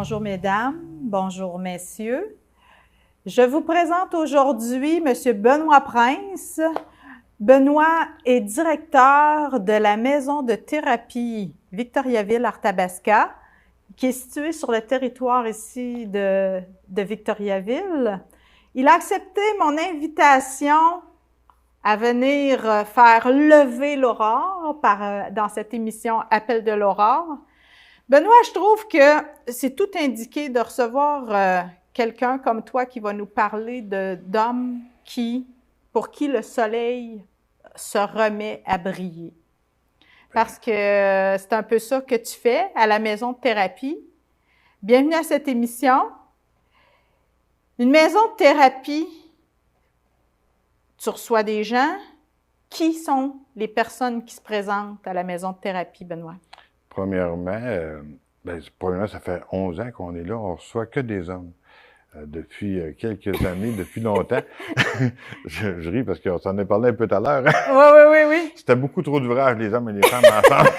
Bonjour mesdames, bonjour messieurs. Je vous présente aujourd'hui M. Benoît Prince. Benoît est directeur de la maison de thérapie Victoriaville-Arthabasca, qui est située sur le territoire ici de Victoriaville. Il a accepté mon invitation à venir faire lever l'aurore dans cette émission Appel de l'aurore. Benoît, je trouve que c'est tout indiqué de recevoir quelqu'un comme toi qui va nous parler d'hommes pour qui le soleil se remet à briller. Parce que c'est un peu ça que tu fais à la maison de thérapie. Bienvenue à cette émission. Une maison de thérapie, tu reçois des gens. Qui sont les personnes qui se présentent à la maison de thérapie, Benoît? Premièrement, ça fait 11 ans qu'on est là, on reçoit que des hommes. Depuis quelques années, depuis longtemps. je ris parce qu'on s'en est parlé un peu tout à l'heure. Oui. C'était beaucoup trop d'ouvrages, les hommes et les femmes ensemble.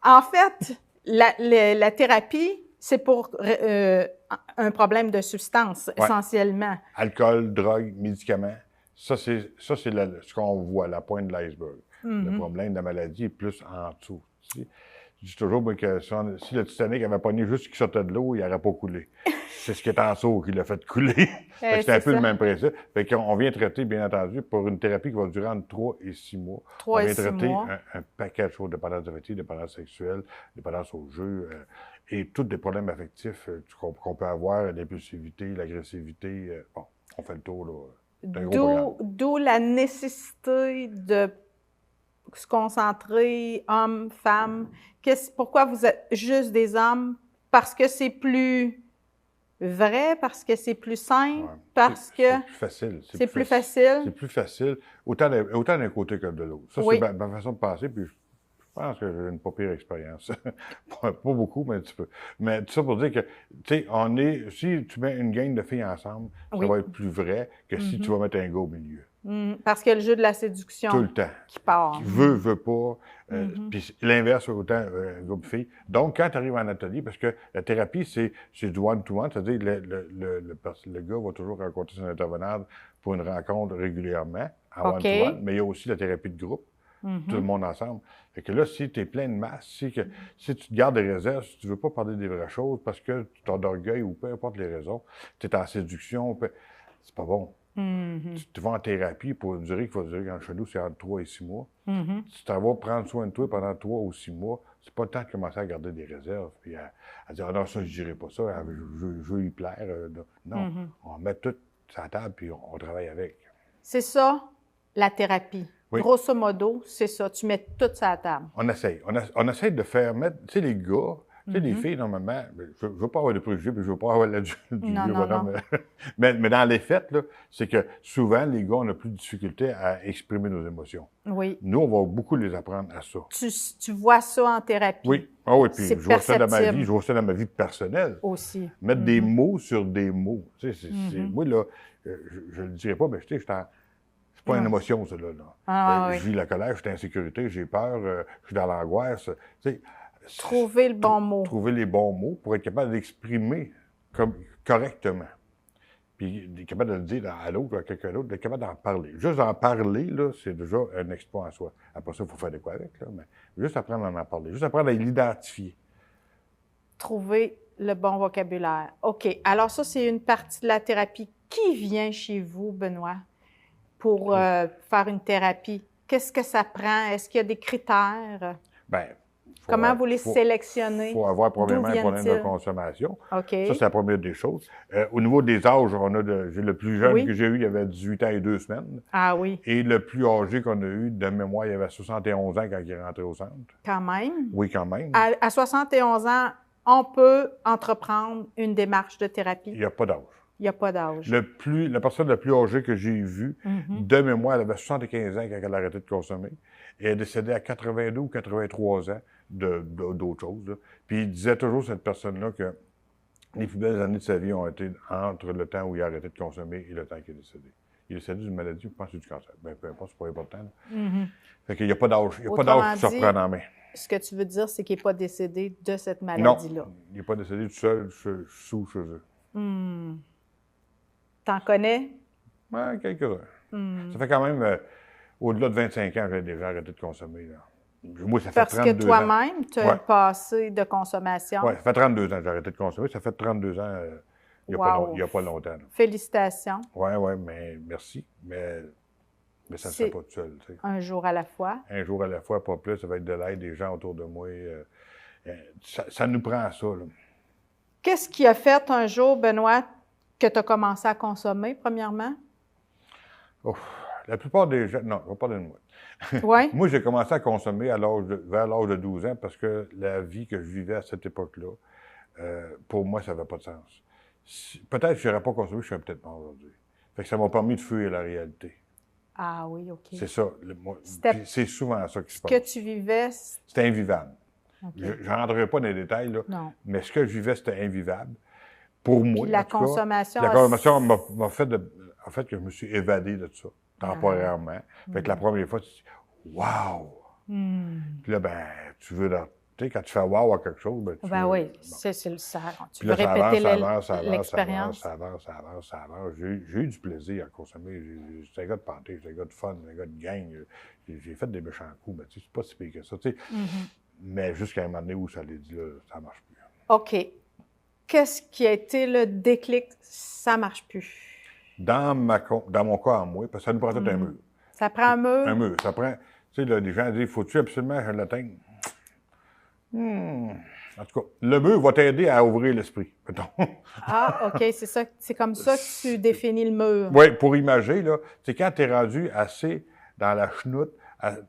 En fait, la thérapie, c'est pour un problème de substance, essentiellement. Alcool, drogue, médicaments. Ça, c'est ce qu'on voit, la pointe de l'iceberg. Le problème de la maladie est plus en dessous. Je dis toujours que si le Titanic avait pogné juste ce qui sortait de l'eau, il n'aurait pas coulé. C'est ce qui est en dessous qui l'a fait couler. C'est un peu le même principe. Fait qu'on vient traiter, bien entendu, pour une thérapie qui va durer entre 3 et 6 mois. On vient traiter un paquet de choses, dépendance affective, dépendance sexuelle, dépendance au jeu, et tous des problèmes affectifs qu'on peut avoir, l'impulsivité, l'agressivité. Bon, on fait le tour, là. D'où la nécessité de se concentrer, hommes, femmes. Pourquoi vous êtes juste des hommes? Parce que c'est plus vrai, parce que c'est plus simple, parce que... C'est plus facile. C'est plus facile. C'est plus facile, autant d'un côté que de l'autre. Ça, c'est ma façon de penser, puis je pense que j'ai une pas pire expérience. Pas beaucoup, mais un petit peu. Mais tout ça pour dire que, tu sais, si tu mets une gang de filles ensemble, ça va être plus vrai que si tu vas mettre un gars au milieu. Parce qu'il y a le jeu de la séduction tout le temps. Qui part. Qui veut pas. Puis l'inverse, autant un groupe de filles. Donc, quand tu arrives en atelier, parce que la thérapie, c'est du one-to-one, c'est-à-dire le gars va toujours rencontrer son intervenante pour une rencontre régulièrement, en one-to-one, mais il y a aussi la thérapie de groupe. Tout le monde ensemble. Fait que là, si tu es plein de masse, si tu te gardes des réserves, si tu veux pas parler des vraies choses parce que tu as d'orgueil ou peu importe les raisons, tu es en séduction, c'est pas bon. Tu vas en thérapie pour une durée qu'il va durer chez nous, c'est entre 3 et 6 mois. Tu t'en vas prendre soin de toi pendant 3 ou 6 mois. C'est pas le temps de commencer à garder des réserves puis à dire « Ah non, ça, je dirais pas ça, je veux y plaire. » Non, on met tout sur la table puis on travaille avec. C'est ça, la thérapie. Oui. Grosso modo, c'est ça. Tu mets tout sur la table. On essaye. On essaye de faire mettre... Tu sais, les gars... Tu sais, les filles, normalement, je veux pas avoir de préjugés, puis je veux pas avoir du vieux bonhomme. Mais dans les faits, là, c'est que souvent, les gars, on a plus de difficulté à exprimer nos émotions. Oui. Nous, on va beaucoup les apprendre à ça. Tu vois ça en thérapie? Oui. Ah oui, puis je vois ça dans ma vie, je vois ça dans ma vie personnelle. Aussi. Mettre des mots sur des mots. Tu sais, moi, là, je le dirais pas, mais tu sais, c'est pas une émotion, ça, là. Je vis la colère, je suis en insécurité, j'ai peur, je suis dans l'angoisse. Tu sais, trouver le bon mot. Trouver les bons mots pour être capable d'exprimer correctement. Puis d'être capable de le dire à l'autre ou à quelqu'un d'autre, d'être capable d'en parler. Juste d'en parler, là, c'est déjà un exploit en soi. Après ça, il faut faire de quoi avec, là, mais juste apprendre à en parler, juste apprendre à l'identifier. Trouver le bon vocabulaire. OK. Alors ça, c'est une partie de la thérapie. Qui vient chez vous, Benoît, pour faire une thérapie? Qu'est-ce que ça prend? Est-ce qu'il y a des critères? Bien, comment vous les sélectionnez? Il faut avoir probablement un problème de consommation. OK. Ça, c'est la première des choses. Au niveau des âges, le plus jeune que j'ai eu, il avait 18 ans et 2 semaines. Ah oui. Et le plus âgé qu'on a eu, de mémoire, il avait 71 ans quand il est rentré au centre. Quand même? Oui, quand même. À 71 ans, on peut entreprendre une démarche de thérapie? Il n'y a pas d'âge. Il n'y a pas d'âge. La personne la plus âgée que j'ai vue, de mémoire, elle avait 75 ans quand elle a arrêté de consommer. Et elle est décédée à 82 ou 83 ans d'autres choses. Là. Puis il disait toujours, cette personne-là, que les plus belles années de sa vie ont été entre le temps où il a arrêté de consommer et le temps qu'il est décédé. Il est décédé d'une maladie, je pense que c'est du cancer. Bien, peu importe, c'est pas important. Fait qu'il n'y a pas d'âge. Il n'y a pas d'âge qui se reprend en main. ce que tu veux dire, c'est qu'il n'est pas décédé de cette Non, maladie-là. il n'est pas décédé tout seul sous chez eux. T'en connais? Ouais, quelques-uns. Ça fait quand même, au-delà de 25 ans, j'ai déjà arrêté de consommer. Là. Moi, ça fait Parce 32 que toi-même, tu as un passé de consommation. Oui, ça fait 32 ans que j'ai arrêté de consommer. Ça fait 32 ans, il n'y a pas longtemps. Là. Félicitations. Oui, mais merci. Mais ça ne se fait pas tout seul. Tu sais. Un jour à la fois. Un jour à la fois, pas plus. Ça va être de l'aide des gens autour de moi. Ça nous prend ça. Là. Qu'est-ce qui a fait un jour, Benoît, que tu as commencé à consommer, premièrement? Oh, la plupart des gens... Non, je vais parler de moi. Oui? Moi, j'ai commencé à consommer vers l'âge de 12 ans parce que la vie que je vivais à cette époque-là, pour moi, ça n'avait pas de sens. Peut-être que je n'aurais pas consommé, je serais peut-être mort aujourd'hui. Fait que ça m'a permis de fuir la réalité. Ah oui, OK. C'est ça. C'est souvent ça qui se passe. Ce que tu vivais... C'était invivable. Okay. Je ne rentrerai pas dans les détails, là, non. Mais ce que je vivais, c'était invivable. Pour moi, puis la consommation... La consommation m'a fait en fait que je me suis évadé de ça, temporairement. Fait que la première fois, tu te dis « Wow! Puis là, ben, tu veux... Tu sais, quand tu fais wow à quelque chose, ben, oui, c'est ça. Tu veux répéter l'expérience. Ça avance. J'ai eu du plaisir à consommer. J'étais un gars de party, j'étais un gars de fun, un gars de gang. J'ai fait des méchants coups, mais tu sais, c'est pas si pire que ça. Tu sais. Mais jusqu'à un moment donné où ça l'a dit, là, ça marche plus. OK. Qu'est-ce qui a été le déclic? Ça marche plus. Dans mon cas, en moi, parce que ça nous prend tout un mur. Ça prend un mur? Un mur. Ça prend... Tu sais, là, les gens disent, faut-tu absolument que je l'atteigne? En tout cas, le mur va t'aider à ouvrir l'esprit, mettons. Ah, OK, c'est ça. C'est comme ça que tu définis le mur. Oui, pour imager, là, c'est quand tu es rendu assez dans la chenoute,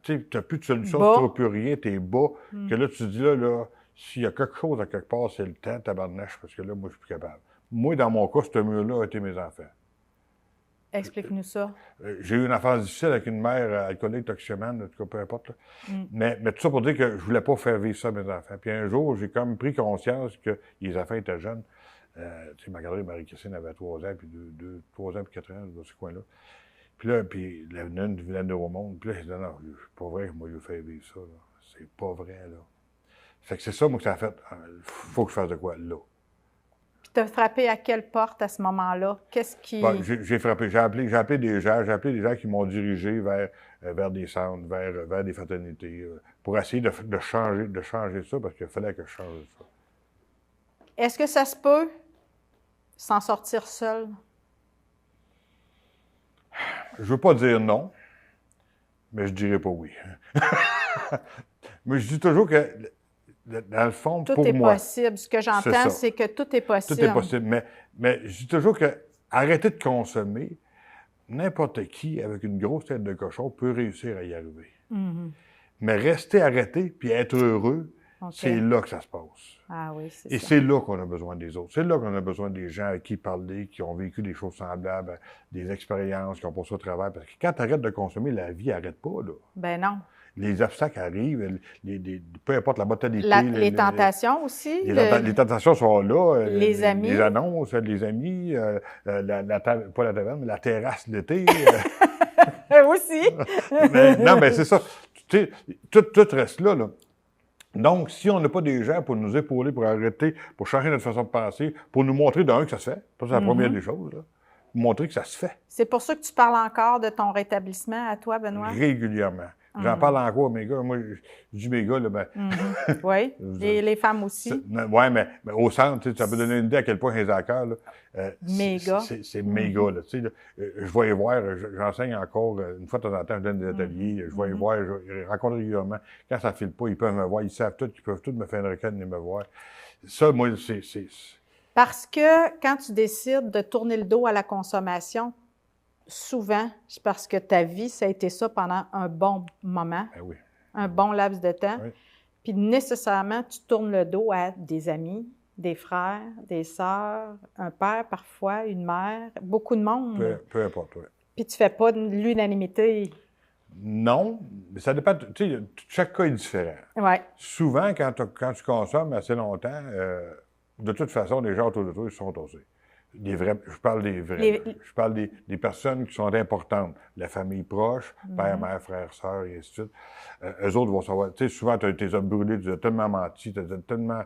tu n'as plus de solution, tu ne trouves plus rien, tu es bas, que là, tu te dis, là, s'il y a quelque chose à quelque part, c'est le temps, tabarnache, parce que là, moi, je suis plus capable. Moi, dans mon cas, ce mur-là a été mes enfants. Explique-nous ça. J'ai eu une enfance difficile avec une mère alcoolique, toxicomane, en tout cas, peu importe. Là. Mais tout ça pour dire que je voulais pas faire vivre ça à mes enfants. Puis un jour, j'ai comme pris conscience que les enfants étaient jeunes. Tu sais, ma garderie, Marie-Christine avait 3 ans, puis 3 ans, puis 4 ans, dans ce coin-là. Puis là, la une vilaine au monde. Puis là, j'ai dit, non, c'est pas vrai que moi, je vais faire vivre ça. Là. C'est pas vrai, là. Fait que c'est ça, moi, que ça a fait. Faut que je fasse de quoi, là. Tu as frappé à quelle porte à ce moment-là? Qu'est-ce qui... Bon, j'ai frappé. J'ai appelé des gens qui m'ont dirigé vers des centres, vers des fraternités, pour essayer de changer ça, parce qu'il fallait que je change ça. Est-ce que ça se peut s'en sortir seul? Je veux pas dire non, mais je dirais pas oui. Mais je dis toujours que... Dans le fond, tout pour moi... Tout est possible. Ce que j'entends, c'est que tout est possible. Tout est possible. Mais je dis toujours que arrêter de consommer, n'importe qui avec une grosse tête de cochon peut réussir à y arriver. Mais rester arrêté puis être heureux, c'est là que ça se passe. Ah oui, c'est ça. Et c'est là qu'on a besoin des autres. C'est là qu'on a besoin des gens avec qui parler, qui ont vécu des choses semblables, des expériences, qui ont passé au travers. Parce que quand tu arrêtes de consommer, la vie n'arrête pas, là. Ben non. Les obstacles arrivent, peu importe la brutalité. Les tentations aussi. Les tentations sont là. Les amis. Les annonces, les amis, pas la taverne, mais la terrasse l'été. Aussi. Non, mais c'est ça. Tu sais, tout reste là, là. Donc, si on n'a pas des gens pour nous épauler, pour arrêter, pour changer notre façon de penser, pour nous montrer d'un que ça se fait, ça c'est la première des choses, là. Montrer que ça se fait. C'est pour ça que tu parles encore de ton rétablissement à toi, Benoît? Régulièrement. J'en parle encore à mes gars. Moi, je dis mes gars, là, ben... Oui, et les femmes aussi. Oui, mais au centre, ça peut donner une idée à quel point j'ai à cœur, là. Mes gars. C'est mes gars, là. Tu sais, je vais y voir, j'enseigne encore, une fois de temps en temps, je donne des ateliers, je vais y voir, je les rencontre régulièrement. Quand ça ne file pas, ils peuvent me voir, ils savent tout, ils peuvent tous me faire une requête et me voir. Ça, moi, c'est... Parce que quand tu décides de tourner le dos à la consommation, souvent, c'est parce que ta vie, ça a été ça pendant un bon moment, ben oui. Un bon laps de temps. Oui. Puis nécessairement, tu tournes le dos à des amis, des frères, des sœurs, un père parfois, une mère, beaucoup de monde. Peu importe, oui. Puis tu fais pas de l'unanimité. Non, mais ça dépend. Tu sais, chaque cas est différent. Oui. Souvent, quand tu consommes assez longtemps, de toute façon, les gens autour de toi, ils sont osés. Je parle des vrais. Je parle des personnes qui sont importantes. La famille proche, père, mère, frère, sœur, et ainsi de suite. Eux autres vont savoir. Tu sais, souvent, tu as brûlé, tu as tellement menti, tu as tellement.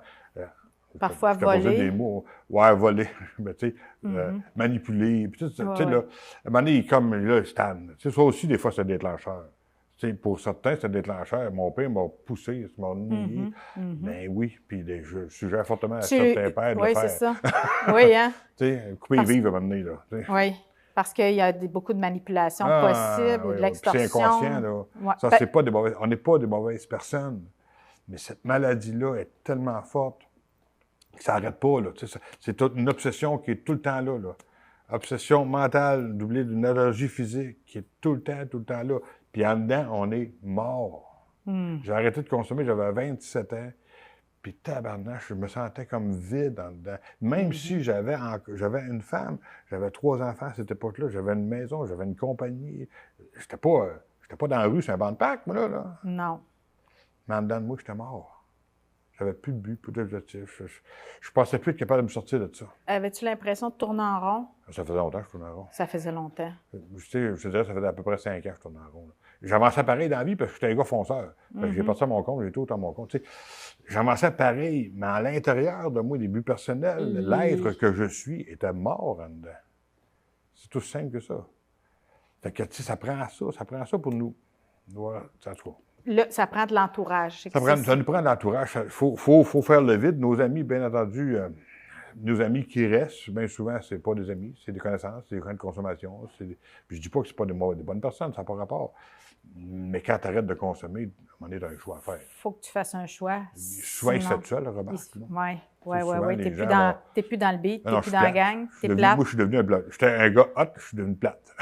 Parfois je t'ai posé volé. des mots. Ouais, volé. Mais tu sais, manipulé. Puis, tu sais, là, à un moment donné, comme là, Stan. Tu sais, ça aussi, des fois, c'est un déclencheur. Tu sais, pour certains, c'est un déclencheur. Mon père m'a poussé, il m'a nié. Ben oui, puis je suggère fortement à certains pères de le faire. Oui, c'est ça. Oui, hein? Tu sais, couper les vivres à un moment donné, là. Oui, parce qu'il y a beaucoup de manipulations possibles, oui, de l'extorsion. C'est inconscient, là. Ouais. Ça, c'est pas des mauvaises... On n'est pas des mauvaises personnes. Mais cette maladie-là est tellement forte que ça n'arrête pas, là. Tu sais, c'est une obsession qui est tout le temps là, là. Obsession mentale doublée d'une allergie physique qui est tout le temps là. Puis en dedans, on est mort. J'ai arrêté de consommer, j'avais 27 ans. Puis tabarnache, je me sentais comme vide en dedans. Même si j'avais une femme, j'avais 3 enfants à cette époque-là, j'avais une maison, j'avais une compagnie. J'étais pas dans la rue, c'est un banc de Pâques, moi, là. Non. Mais en dedans de moi, j'étais mort. J'avais plus de but, plus d'objectif. Je pensais plus être capable de me sortir de ça. Avais-tu l'impression de tourner en rond? Ça faisait longtemps que je tournais en rond. Ça faisait longtemps. Je te dirais, ça faisait à peu près 5 ans que je tournais en rond. J'avançais pareil dans la vie parce que j'étais un gars fonceur. J'ai parti à mon compte, j'ai tout à mon compte. Tu sais, j'avançais pareil, mais à l'intérieur de moi, des buts personnels, l'être que je suis était mort en dedans. C'est tout simple que ça. Fait que, tu sais, ça prend ça pour nous. Voilà, ça se voit. Là, ça prend de l'entourage. Ça nous prend de l'entourage. Il faut faire le vide. Nos amis, bien entendu, nos amis qui restent, bien souvent, c'est pas des amis, c'est des connaissances, c'est des gens de consommation. Puis je dis pas que c'est pas des bonnes personnes, ça n'a pas rapport. Mais quand tu arrêtes de consommer, à un moment donné, tu as un choix à faire. Il faut que tu fasses un choix. Souvent, ils sont seuls, remarque. Oui. Tu n'es plus dans le beat, tu n'es plus dans la gang, tu es Moi, plate. je suis devenu un bloc. J'étais un gars hot, je suis devenu plate.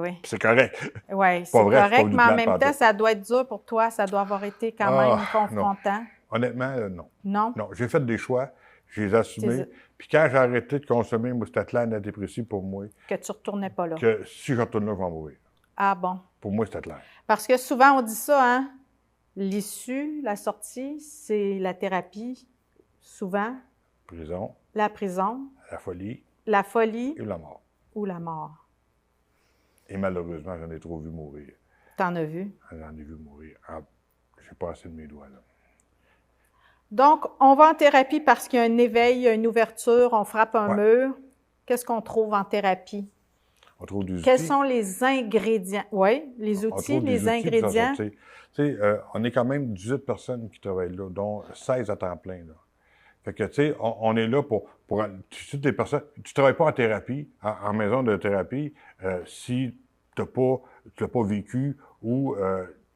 Oui. C'est correct. Oui, c'est correct, mais en même temps, ça doit être dur pour toi, ça doit avoir été quand même confrontant. Non. Honnêtement, non. Non? Non, j'ai fait des choix, je les ai assumés. Puis quand j'ai arrêté de consommer, moi, c'était clair, net et précis pour moi. Que tu ne retournais pas là. Que si je retourne là, je vais mourir. Ah bon? Pour moi, c'était clair. Parce que souvent, on dit ça, hein? L'issue, la sortie, c'est la thérapie, souvent. Prison. La prison. La folie. La folie. Et la mort. Ou la mort. Et malheureusement, j'en ai trop vu mourir. T'en as vu? J'en ai vu mourir. Ah, j'ai pas assez de mes doigts, là. Donc, on va en thérapie parce qu'il y a un éveil, il y a une ouverture, on frappe un mur. Qu'est-ce qu'on trouve en thérapie? On trouve des outils. Quels sont les ingrédients? Oui, les outils, les ingrédients. Tu sais, on est quand même 18 personnes qui travaillent là, dont 16 à temps plein, là. Fait que, tu sais, on est là pour toutes les personnes. Tu travailles pas en thérapie, en maison de thérapie, si tu l'as pas vécu ou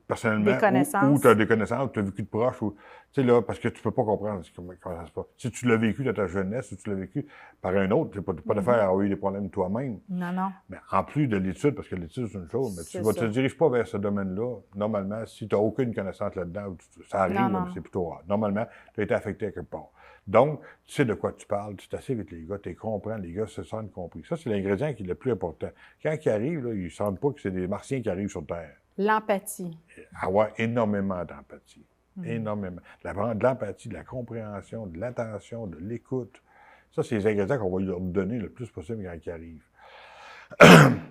personnellement, ou tu as des connaissances, ou tu as vécu de proche, ou, tu sais, là, parce que tu peux pas comprendre comment ça se passe. Si tu l'as vécu dans ta jeunesse, ou tu l'as vécu par un autre, tu n'as pas d'affaire à avoir eu des problèmes toi-même. Non. Mais en plus de l'étude, parce que l'étude, c'est une chose, mais tu ne te diriges pas vers ce domaine-là. Normalement, si tu n'as aucune connaissance là-dedans, ça arrive, mais c'est plutôt rare. Normalement, tu as été affecté à quelque part. Donc, tu sais de quoi tu parles, tu t'assieds avec les gars, tu les comprends, les gars se sentent compris. Ça, c'est l'ingrédient qui est le plus important. Quand ils arrivent, là, ils ne sentent pas que c'est des martiens qui arrivent sur Terre. L'empathie. Avoir énormément d'empathie. Énormément. De l'empathie, de la compréhension, de l'attention, de l'écoute. Ça, c'est les ingrédients qu'on va leur donner le plus possible quand ils arrivent.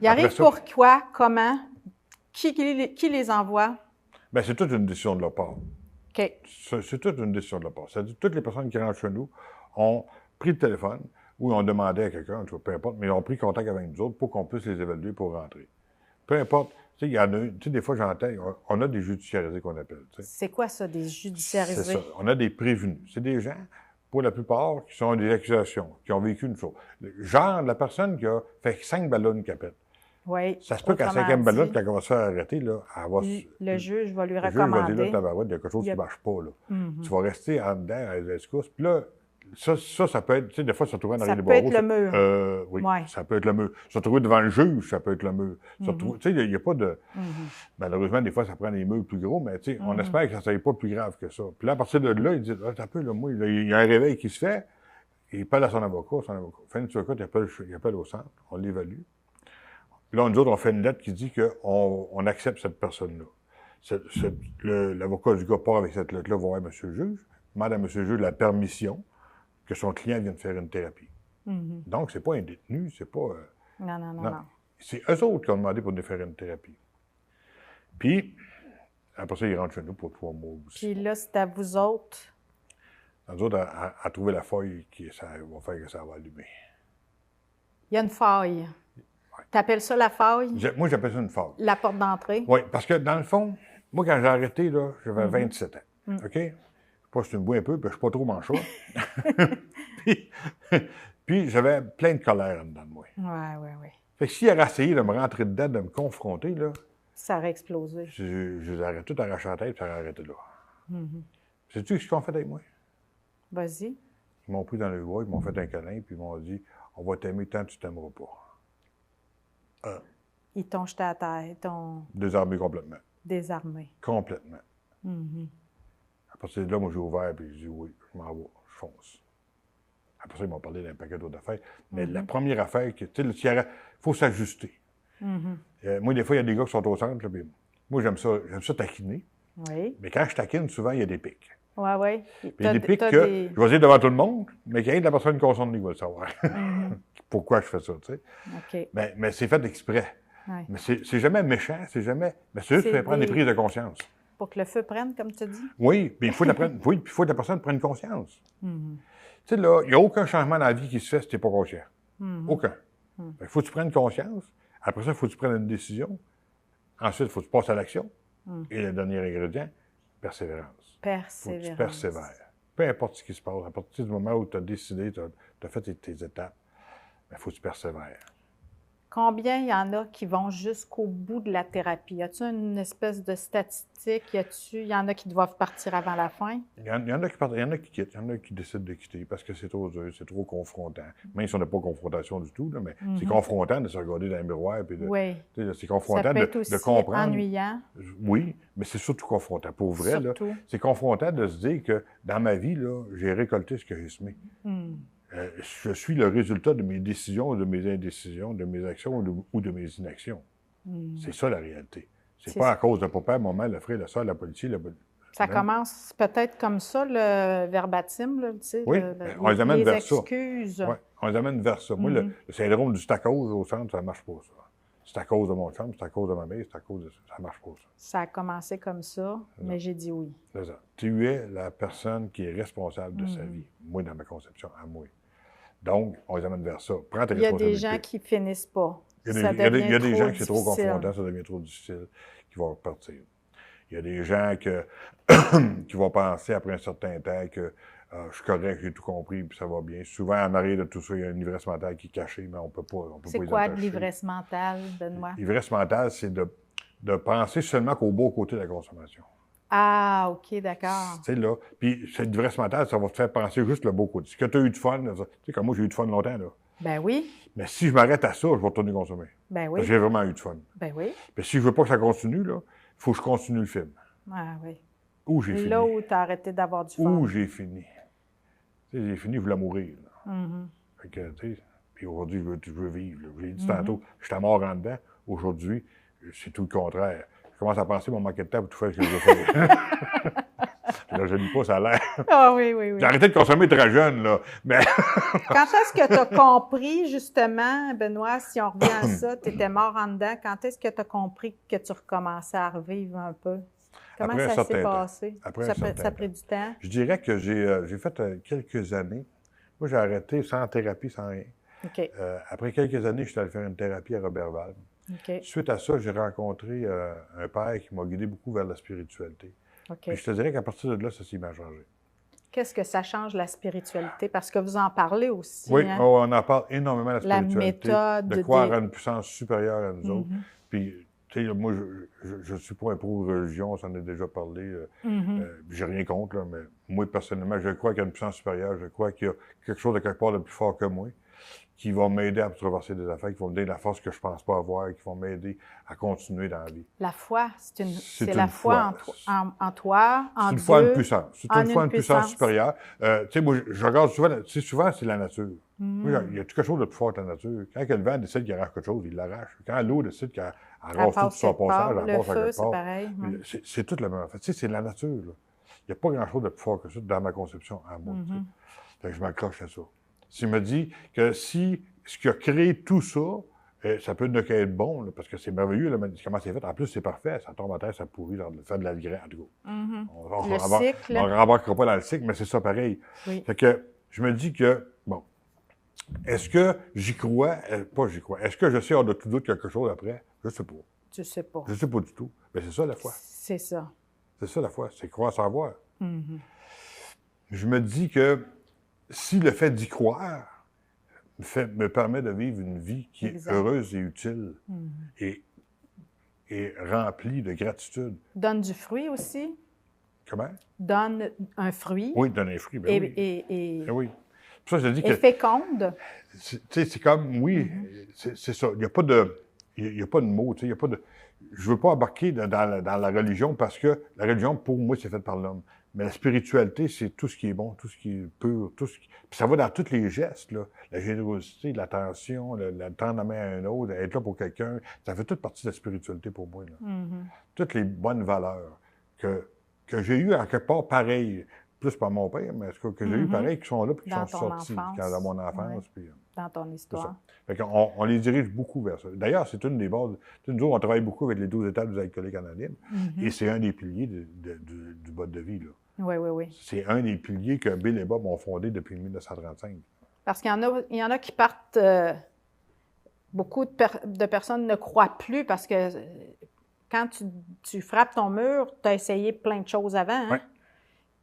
Ils arrivent pourquoi? Comment? Qui les envoie? Bien, c'est toute une décision de leur part. OK. C'est toute une décision de leur part. C'est-à-dire toutes les personnes qui rentrent chez nous ont pris le téléphone ou ont demandé à quelqu'un, peu importe, mais ils ont pris contact avec nous autres pour qu'on puisse les évaluer pour rentrer. Peu importe. Tu sais, il y en a, tu sais, des fois, j'entends, on a des judiciarisés qu'on appelle. Tu sais. C'est quoi ça, des judiciarisés? C'est ça. On a des prévenus. C'est des gens, pour la plupart, qui sont des accusations, qui ont vécu une chose. Genre, la personne qui a fait 5 ballons qu'elle pète. Oui. Ça se peut qu'à la 5e ballon, quand elle va se faire arrêter, là, elle va le juge va lui recommander. Le juge va dire, là, tabarouette, il y a quelque chose qui ne marche pas, là. Tu vas rester en dedans à la escousse. Puis là, ça peut être, tu sais, des fois, se retrouver dans les barreaux. Ça peut être le mur. Oui, ça peut être le mur. Se retrouver devant le juge, ça peut être le mur. Tu sais, il n'y a pas de... Malheureusement, des fois, ça prend des murs plus gros, mais tu sais, on espère que ça ne soit pas plus grave que ça. Puis là, à partir de là, il dit, ah, t'as peu, là, moi, il y a un réveil qui se fait, il parle à son avocat. Fin de suite, il appelle au centre, on l'évalue. Puis là, nous autres, on fait une lettre qui dit qu'on accepte cette personne-là. L'avocat du gars part avec cette lettre-là, va voir M. le juge, demande à M. le juge la permission que son client vienne faire une thérapie. Donc, c'est pas un détenu, c'est pas... Non. C'est eux autres qui ont demandé pour nous faire une thérapie. Puis, après ça, ils rentrent chez nous pour 3 mois aussi. Puis là, c'est à vous autres. Nous autres, à trouver la faille qui ça va faire que ça va allumer. Il y a une faille. Ouais. Tu appelles ça la faille? Moi, j'appelle ça une faille. La porte d'entrée? Oui, parce que dans le fond, moi, quand j'ai arrêté, là, j'avais 27 ans. OK? Je sais pas si tu me vois un peu, puis je suis pas trop manchot. puis j'avais plein de colère en dedans de moi. Oui. Fait que s'il avait essayé de me rentrer dedans, de me confronter, là, ça aurait explosé. Je les aurais tout arraché la tête, puis ça aurait arrêté là. Sais-tu ce qu'ils ont fait avec moi? Vas-y. Ils m'ont pris dans le bois, ils m'ont fait un câlin, puis ils m'ont dit « On va t'aimer tant que tu t'aimeras pas. » Ils t'ont jeté à terre, ils t'ont... Désarmé complètement. Désarmé. Complètement. À partir de là, moi, j'ai ouvert, puis j'ai dit « Oui, je m'en vais, je fonce. » Après ça, ils m'ont parlé d'un paquet d'autres affaires. Mais la première affaire, tu sais, il faut s'ajuster. Moi, des fois, il y a des gars qui sont au centre, là, puis moi, j'aime ça taquiner. Oui. Mais quand je taquine, souvent, il y a des pics. Oui. Puis il y a des pics que je vais dire devant tout le monde, mais qu'il y a de la personne concernée qui va le savoir. Pourquoi je fais ça, tu sais. OK. Mais c'est fait exprès. Ouais. Mais c'est jamais méchant, c'est jamais... Mais c'est juste pour faire prendre des prises de conscience. Pour que le feu prenne, comme tu dis? Oui, mais il faut que la personne prenne conscience. Tu sais, là, il n'y a aucun changement dans la vie qui se fait si tu n'es pas conscient. Aucun. Il faut que tu prennes conscience. Après ça, il faut que tu prennes une décision. Ensuite, il faut que tu passes à l'action. Et le dernier ingrédient, persévérance. Persévérance. Il faut que tu persévères. Peu importe ce qui se passe, à partir du moment où tu as décidé, tu as fait tes étapes, il faut que tu persévères. Combien il y en a qui vont jusqu'au bout de la thérapie? Y a-t-il une espèce de statistique? Il y en a qui doivent partir avant la fin? Il y en a qui partent, il y en a qui quittent, il y en a qui décident de quitter parce que c'est trop dur, c'est trop confrontant. Même si on n'a pas confrontation du tout, là, mais c'est confrontant de se regarder dans le miroir. Puis c'est confrontant ça peut être aussi de comprendre. Ennuyant. Oui, mais c'est surtout confrontant. Pour vrai, là, c'est confrontant de se dire que dans ma vie, là, j'ai récolté ce que j'ai semé. Je suis le résultat de mes décisions, de mes indécisions, de mes actions ou de mes inactions. C'est ça la réalité. C'est pas à cause de papa, maman, le frère, le soeur, la policier, Ça commence peut-être comme ça, le verbatim, là, tu sais, oui, on les amène vers excuses. ça. Oui, on les amène vers ça. Moi, le syndrome du c'est à cause au centre, ça ne marche pas, ça. C'est à cause de mon chum, c'est à cause de ma mère, c'est à cause de ça. Ça ne marche pas, ça. Ça a commencé comme ça, mais j'ai dit oui. C'est ça. Tu es la personne qui est responsable de sa vie. Moi, dans ma conception, à moi. Donc, on les amène vers ça. Prends tes responsabilités. Il y a des gens qui finissent pas. Il y a des gens qui c'est trop confrontant, ça devient trop difficile, qui vont repartir. Il y a des gens qui vont penser après un certain temps que je suis correct, j'ai tout compris, puis ça va bien. Souvent, en arrière de tout ça, il y a une ivresse mentale qui est cachée, mais on peut pas C'est quoi de l'ivresse mentale, Benoît? L'ivresse mentale, c'est de penser seulement qu'au beau côté de la consommation. Ah, OK, d'accord. Tu sais, là, puis cette ivresse mentale, ça va te faire penser juste le beau côté. Que tu as eu du fun, tu sais, comme moi, j'ai eu du fun longtemps, là. Ben oui. Mais si je m'arrête à ça, je vais retourner consommer. Ben oui. J'ai vraiment eu du fun. Ben oui. Mais si je veux pas que ça continue, là, il faut que je continue le film. Ah oui. Où j'ai fini. Là où tu as arrêté d'avoir du fun. Où j'ai fini. Tu sais, j'ai fini, je voulais mourir. Fait que, tu sais, puis aujourd'hui, je veux vivre. Là. J'ai dit tantôt, j'étais mort en dedans. Aujourd'hui, c'est tout le contraire. Je commence à penser mon manquet de temps pour tout faire ce que je veux faire. Là, je ne dis pas, ça a l'air. Ah oui. J'ai arrêté de consommer très jeune, là. Mais... Quand est-ce que tu as compris, justement, Benoît, si on revient à ça, tu étais mort en dedans, quand est-ce que tu as compris que tu recommençais à revivre un peu? Comment après ça s'est passé? Ça a pris du temps? Je dirais que j'ai fait quelques années. Moi, j'ai arrêté sans thérapie, sans rien. OK. Après quelques années, je suis allé faire une thérapie à Roberval. OK. Suite à ça, j'ai rencontré un père qui m'a guidé beaucoup vers la spiritualité. OK. Puis je te dirais qu'à partir de là, ça s'est bien changé. Qu'est-ce que ça change, la spiritualité? Parce que vous en parlez aussi. Oui, hein? on en parle énormément, la spiritualité. La méthode. De croire à une puissance supérieure à nous autres. Puis, tu sais, moi, je suis pas un pro-religion, on s'en a déjà parlé. J'ai rien contre, là, mais moi, personnellement, je crois qu'il y a une puissance supérieure. Je crois qu'il y a quelque chose de quelque part de plus fort que moi, qui va m'aider à traverser des affaires, qui vont me donner la force que je pense pas avoir, qui vont m'aider à continuer dans la vie. La foi, c'est la foi en toi, en Dieu. C'est une foi, une puissance. C'est une foi, une puissance supérieure. Tu sais, moi, je regarde souvent, tu sais, souvent, c'est la nature. Moi, il y a quelque chose de plus fort que la nature. Quand le vent décide qu'il arrache quelque chose, il l'arrache. Quand l'eau décide qu'elle rase tout son passage, elle passe à quelque part. Pareil, c'est toute la même affaire. Tu sais, c'est la nature, là. Il n'y a pas grand-chose de plus fort que ça dans ma conception à moi. Fait que je m'accroche à ça. Je me dis que si ce qui a créé tout ça, ça peut ne qu'être bon, là, parce que c'est merveilleux, là, comment c'est fait. En plus, c'est parfait, ça tombe à terre, ça pourrit, genre, faire de la graine, en tout cas. Le cycle. On ne rembarquera pas dans le cycle, mais c'est ça pareil. Oui. Fait que je me dis que, bon, est-ce que j'y crois? Pas j'y crois. Est-ce que je sais hors de tout doute quelque chose après? Je sais pas. Tu sais pas. Je sais pas du tout. Mais c'est ça la foi. C'est ça. C'est ça la foi, c'est croire sans voir. Je me dis que si le fait d'y croire me permet de vivre une vie qui est heureuse et utile et remplie de gratitude. Donne du fruit aussi. Comment? Donne un fruit. Oui, donne un fruit, ben oui. Et oui. Pour ça, je dis que... féconde. Tu sais, c'est comme, oui, c'est ça. Il n'y a pas de mots, tu sais, il n'y a pas de... Je veux pas embarquer dans la religion parce que la religion, pour moi, c'est fait par l'homme. Mais la spiritualité, c'est tout ce qui est bon, tout ce qui est pur, tout ce qui... Puis ça va dans tous les gestes, là. La générosité, l'attention, le tendre la main à un autre, être là pour quelqu'un. Ça fait toute partie de la spiritualité pour moi, là. Toutes les bonnes valeurs que j'ai eues en quelque part pareilles, plus par mon père, mais que j'ai eues pareilles, qui sont là, puis qui Dans sont ton sortis enfance. dans mon enfance. Ouais. Puis, Dans ton histoire. fait qu'on on les dirige beaucoup vers ça. D'ailleurs, c'est une des bases. Nous autres, on travaille beaucoup avec les 12 étapes des alcooliques anonymes, et c'est un des piliers du mode de vie, là. Oui, oui, oui. C'est un des piliers que Bill et Bob ont fondé depuis 1935. Parce qu'il y en a qui partent... beaucoup de personnes ne croient plus parce que quand tu frappes ton mur, tu as essayé plein de choses avant. Hein? Ouais.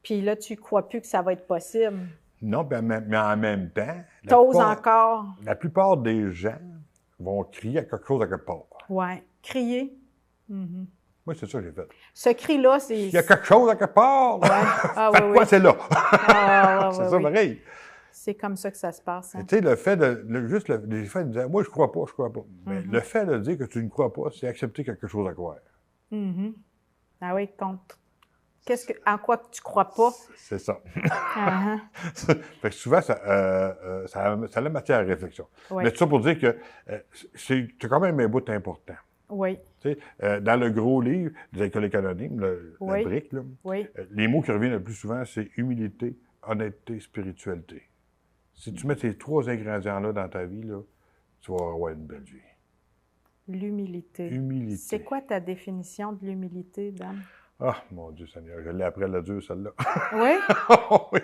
Puis là, tu ne crois plus que ça va être possible. Non, mais en même temps... T'oses encore. La plupart des gens vont crier à quelque chose à quelque part. Oui. Crier. Moi, c'est ça que j'ai fait. Ce cri-là, c'est... Il y a quelque chose à quelque part! Ouais. Ah, Faites oui, quoi, oui. c'est là? C'est ça, pareil. C'est comme ça que ça se passe. Hein? Tu sais, le fait de... le fait de dire, moi, je crois pas. Mais le fait de dire que tu ne crois pas, c'est accepter quelque chose à croire. Ah oui, contre... en quoi tu crois pas? C'est ça. Fait que souvent, ça a la matière à réflexion. Oui. Mais tout ça pour dire que c'est quand même un bout important. Oui. Tu sais, dans le gros livre des alcooliques anonymes, la brique, là, les mots qui reviennent le plus souvent, c'est humilité, honnêteté, spiritualité. Si tu mets ces trois ingrédients-là dans ta vie, là, tu vas avoir une belle vie. L'humilité. Humilité. C'est quoi ta définition de l'humilité, Dan? Ah, mon Dieu Seigneur, je l'ai appris à la dure, celle-là. Oui? Oui.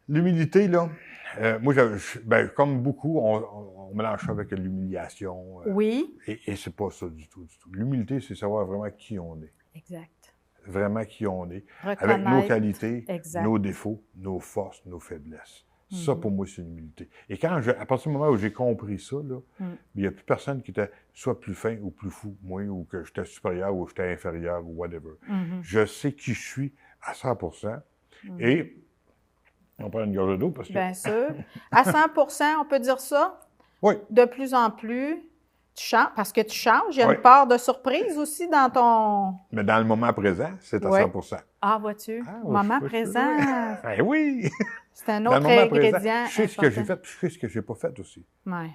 L'humilité, là, moi, comme beaucoup, on mélange ça avec l'humiliation. Oui. Et c'est pas ça du tout. L'humilité, c'est savoir vraiment qui on est. Exact. Vraiment qui on est. Reconnaître. Avec nos qualités, Exact. nos défauts, nos forces, nos faiblesses. Ça, pour moi, c'est l'humilité. Et à partir du moment où j'ai compris ça, là, il n'y a plus personne qui était soit plus fin ou plus fou, moi, ou que j'étais supérieur ou j'étais inférieur ou whatever. Je sais qui je suis à 100%. Et on prend une gorgée d'eau parce que... Bien sûr. À 100%, on peut dire ça? Oui. De plus en plus, tu changes, parce que tu changes. Il y a une part de surprise aussi dans ton... Mais dans le moment présent, c'est à 100%. Ah, vois-tu? Oui, moment présent. Ben oui! C'est un autre ingrédient. Je sais ce que j'ai fait, puis je sais ce que j'ai pas fait aussi. Oui.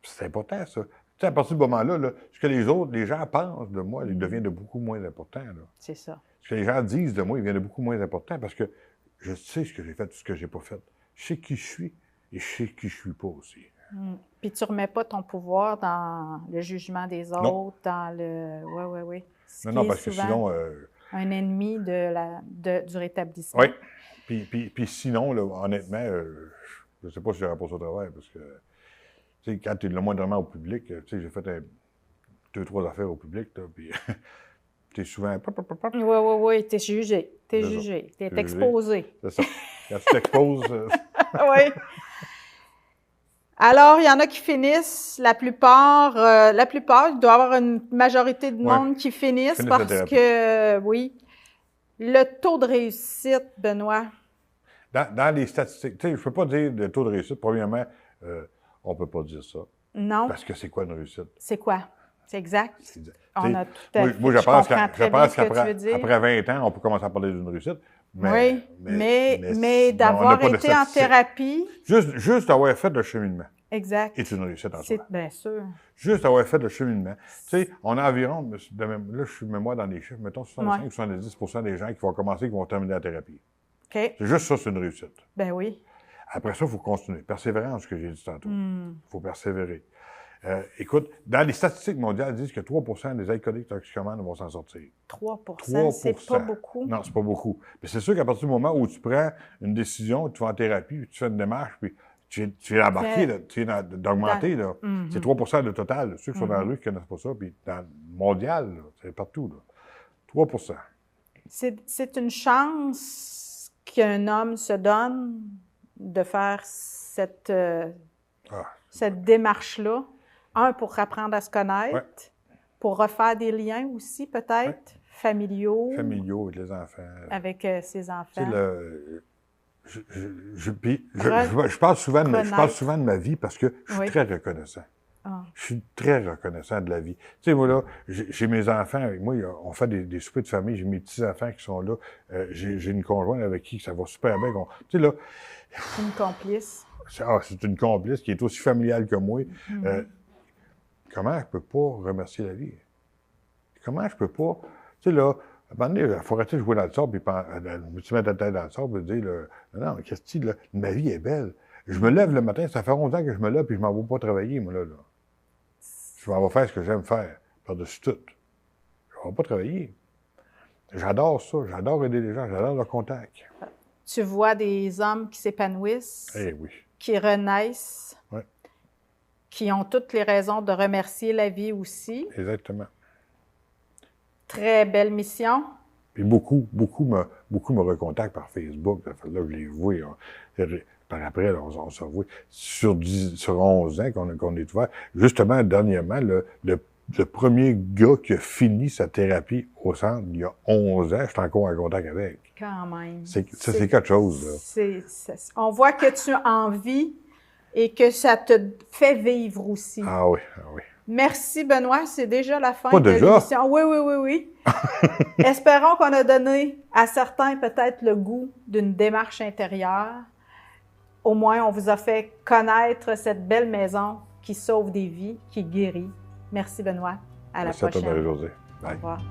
C'est important, ça. Tu sais, à partir du moment-là, là, ce que les gens pensent de moi, il devient de beaucoup moins important. C'est ça. Ce que les gens disent de moi, il devient de beaucoup moins important parce que je sais ce que j'ai fait, ce que j'ai pas fait. Je sais qui je suis et je sais qui je suis pas aussi. Puis tu remets pas ton pouvoir dans le jugement des autres, dans le... Oui. Non, parce que sinon... un ennemi du rétablissement. Oui. Puis sinon, là, honnêtement, je ne sais pas si j'aurais pas ça au travail, parce que, tu sais, quand tu es le moindrement au public, tu sais, j'ai fait 2-3 affaires au public, là, puis tu es souvent... Oui, tu es jugé. Tu es jugé. Tu es exposé. C'est ça. Quand tu t'exposes... Oui. Alors, il y en a qui finissent, la plupart, il doit y avoir une majorité de monde qui finissent parce que, le taux de réussite, Benoît. Dans les statistiques, tu sais, je ne peux pas dire le taux de réussite. Premièrement, on ne peut pas dire ça. Non. Parce que c'est quoi une réussite? C'est quoi? C'est exact. On a tout à fait. Moi, je pense qu'après 20 ans, on peut commencer à parler d'une réussite. Mais d'avoir été en thérapie... Juste d'avoir fait le cheminement. Exact. Est une réussite en soi. Bien sûr. Juste d'avoir fait le cheminement. Tu sais, on a environ, là, je suis mémoire dans les chiffres, mettons 65-70% des gens qui vont commencer, qui vont terminer la thérapie. OK. C'est juste ça, c'est une réussite. Ben oui. Après ça, il faut continuer. Persévérance, ce que j'ai dit tantôt. Il faut persévérer. Écoute, dans les statistiques mondiales, ils disent que 3 des alcooliques toxicomanes vont s'en sortir. 3 3 c'est pas beaucoup. Non, c'est pas beaucoup. Mais c'est sûr qu'à partir du moment où tu prends une décision, tu vas en thérapie, puis tu fais une démarche, puis tu viens d'embarquer, tu viens d'augmenter, là. C'est 3 le total. Ceux qui sont dans la rue qui ne connaissent pas ça, puis dans le mondial, là, c'est partout, là. 3 C'est une chance qu'un homme se donne de faire cette démarche-là. Un, pour apprendre à se connaître, pour refaire des liens aussi, peut-être, familiaux. Familiaux avec les enfants. Avec ses enfants. Tu sais, je parle souvent de ma vie parce que je suis très reconnaissant. Je suis très reconnaissant de la vie. Tu sais, moi, là, j'ai mes enfants avec moi, on fait des soupers de famille, j'ai mes petits-enfants qui sont là, j'ai une conjointe avec qui ça va super bien. Tu sais, là... Une complice. C'est une complice qui est aussi familiale que moi. Comment je peux pas remercier la vie? Comment je peux pas... Tu sais, là, à un moment donné, il faut arrêter de jouer dans le sable, puis tu mets ta tête dans le sable, et dire, non, Christy, là, ma vie est belle. Je me lève le matin, ça fait 11 ans que je me lève, puis je m'en vais pas travailler, moi, là. Je m'en vais faire ce que j'aime faire, par-dessus tout. Je ne vais pas travailler. J'adore ça, j'adore aider les gens, j'adore le contact. Tu vois des hommes qui s'épanouissent, qui renaissent, qui ont toutes les raisons de remercier la vie aussi. Exactement. Très belle mission. Puis beaucoup me recontactent par Facebook. Là, je les vois. Par après, là, on se revoit. Sur 11 ans qu'on est ouvert. Justement, dernièrement, le premier gars qui a fini sa thérapie au centre, il y a 11 ans, je suis encore en contact avec. Quand même. C'est quelque chose, là. On voit que tu as envie et que ça te fait vivre aussi. Ah oui. Merci, Benoît. C'est déjà la fin de l'émission. Oui. Espérons qu'on a donné à certains peut-être le goût d'une démarche intérieure. Au moins, on vous a fait connaître cette belle maison qui sauve des vies, qui guérit. Merci, Benoît. À la prochaine. Merci à toi, Marie-Josée. Au revoir.